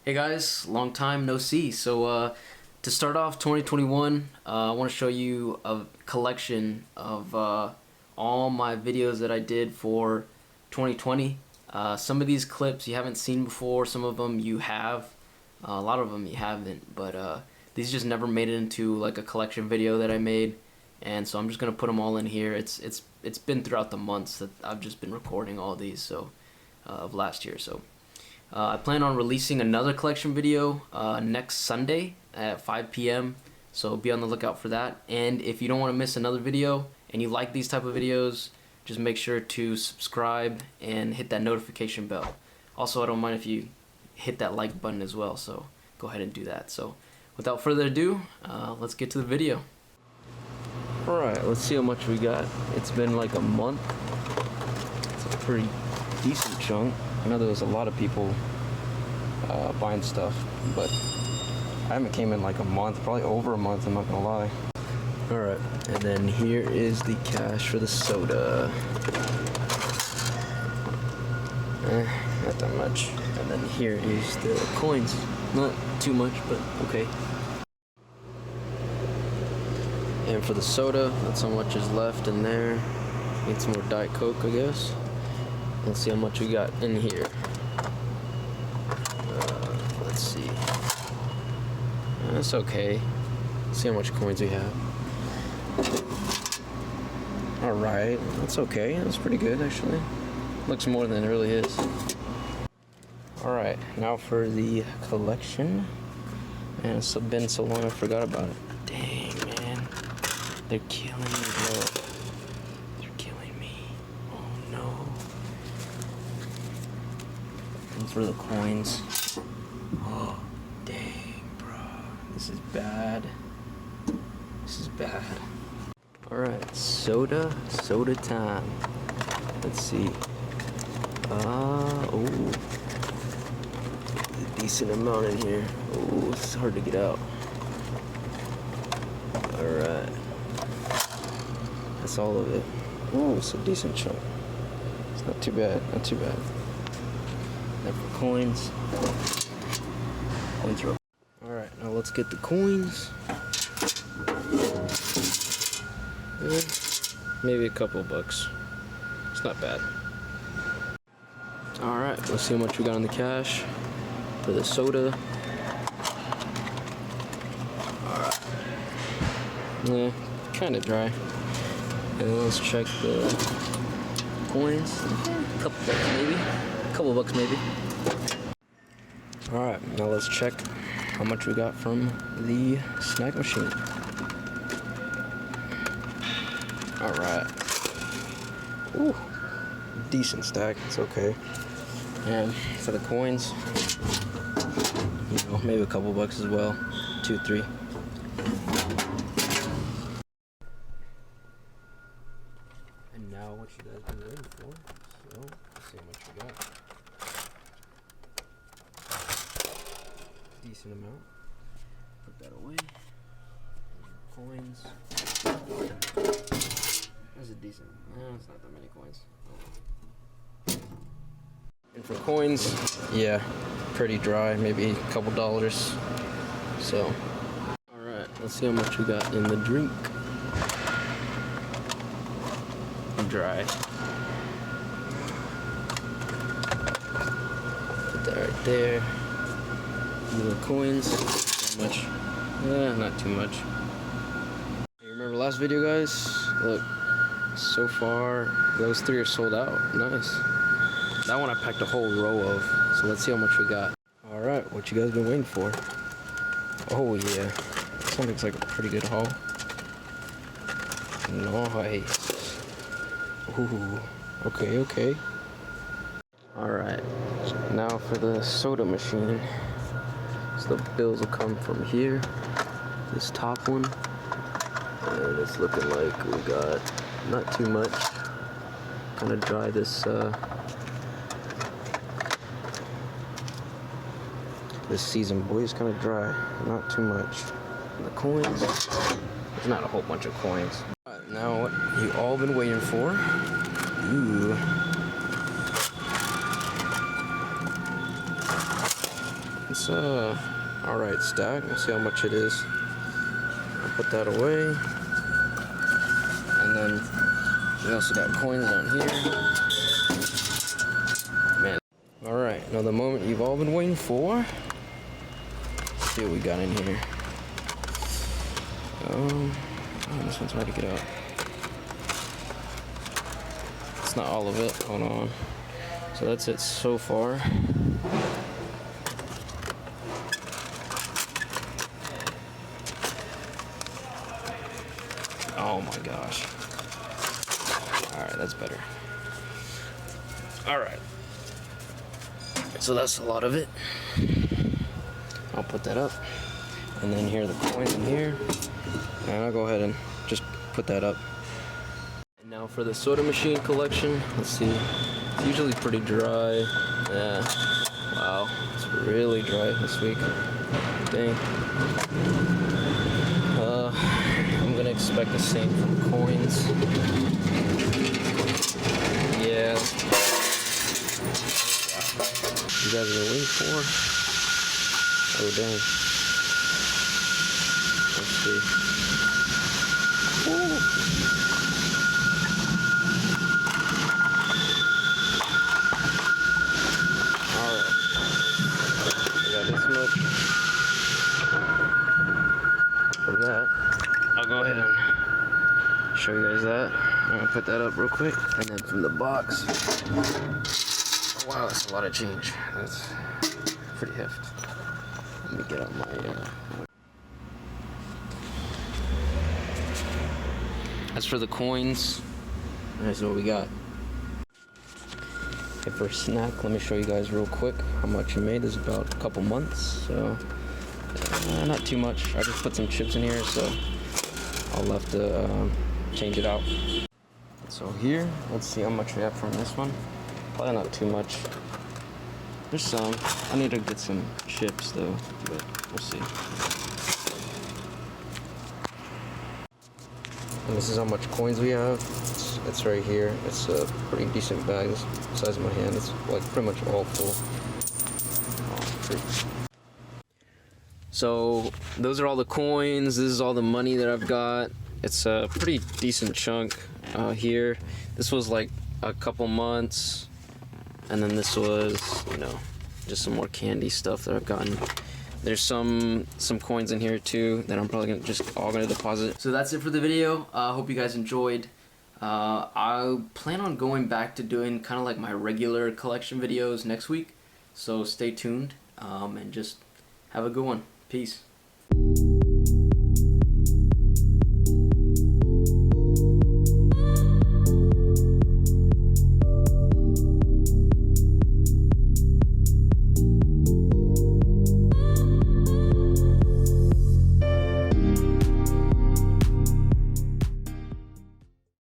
Hey guys, long time no see. So to start off 2021, I want to show you a collection of all my videos that I did for 2020. Some of these clips you haven't seen before, some of them you have, a lot of them you haven't, but these just never made it into like a collection video that I made, and so I'm just gonna put them all in here. It's been throughout the months that I've just been recording all these, so of last year. So I plan on releasing another collection video next Sunday at 5 p.m. So be on the lookout for that. And if you don't want to miss another video and you like these type of videos, just make sure to subscribe and hit that notification bell. Also, I don't mind if you hit that like button as well, so go ahead and do that. So without further ado, let's get to the video. Alright, let's see how much we got. It's been like a month. It's a pretty decent chunk. I know there was a lot of people buying stuff, but I haven't came in like a month, probably over a month, I'm not gonna lie. Alright, and then here is the cash for the soda. Not that much. And then here is the coins. Not too much, but okay. And for the soda, that's how much is left in there. Need some more Diet Coke, I guess. Let's see how much we got in here. Let's see. That's okay. Let's see how much coins we have. Alright, that's okay. That's pretty good, actually. Looks more than it really is. Alright, now for the collection. Man, it's been so long I forgot about it. Dang, man. They're killing me, bro. They're killing me. Oh, no. And for the coins. Oh, dang, bro. This is bad. This is bad. Alright, soda time. Let's see. Oh. A decent amount in here. Oh, it's hard to get out. Alright. That's all of it. Oh, it's a decent chunk. It's not too bad, not too bad. Now for coins. Coins are up. Alright, now let's get the coins. Maybe a couple bucks. It's not bad. Alright, let's see how much we got on the cash for the soda. Alright. Yeah, kind of dry. And then let's check the coins. A couple bucks maybe. A couple bucks maybe. Alright, now let's check how much we got from the snack machine. Alright. Ooh. Decent stack. It's okay. And for the coins, you know, maybe a couple bucks as well. 2, 3. And now what you guys been waiting for. So, let's see how much we got. Decent amount. Put that away. Coins. That's a decent. It's not that many coins. And for coins, yeah, pretty dry. Maybe a couple dollars. So, alright, let's see how much we got in the drink. Dry. Put that right there. And the coins. How much? Not too much. You remember last video, guys? Look, so far those 3 are sold out. Nice. That one I packed a whole row of. So let's see how much we got. Alright, what you guys been waiting for? Oh yeah. This one looks like a pretty good haul. Nice. Ooh. Okay. Alright. Now for the soda machine. So the bills will come from here. This top one. And it's looking like we got not too much. Kind of dry this this season, boys, kind of dry. Not too much. And the coins. There's not a whole bunch of coins. Alright, now what you all been waiting for. Ooh. It's alright stack. Let's see how much it is. I'll put that away. And then we also got coins on here. Man. Alright, now the moment you've all been waiting for. Let's see what we got in here. Oh, this one's hard to get out. It's not all of it. Hold on. So that's it so far. Oh my gosh. Alright, that's better. Alright. So that's a lot of it. I'll put that up. And then here are the coins in here. And I'll go ahead and just put that up. And now for the soda machine collection. Let's see. It's usually pretty dry. Yeah. Wow. It's really dry this week. Dang. I'm gonna expect the same from coins. Yeah. You guys are waiting for? Oh dang. Let's see. Ooh. Alright. I got this much for that. I'll go ahead and show you guys that. I'm gonna put that up real quick. And then from the box. Oh, wow, that's a lot of change. That's pretty hefty. Let me get out my As for the coins, here's what we got. Okay, for a snack, let me show you guys real quick how much I made. This is about a couple months, so not too much. I just put some chips in here, so I'll have to change it out. So here, let's see how much we have from this one. Probably not too much. There's some. I need to get some chips though, but we'll see. And this is how much coins we have. It's right here. It's a pretty decent bag. It's the size of my hand. It's like pretty much all full. So those are all the coins. This is all the money that I've got. It's a pretty decent chunk here. This was like a couple months, and then this was, you know, just some more candy stuff that I've gotten. There's some coins in here too that I'm probably gonna deposit. So that's it for the video. I hope you guys enjoyed. I plan on going back to doing kind of like my regular collection videos next week. So stay tuned and just have a good one. Peace.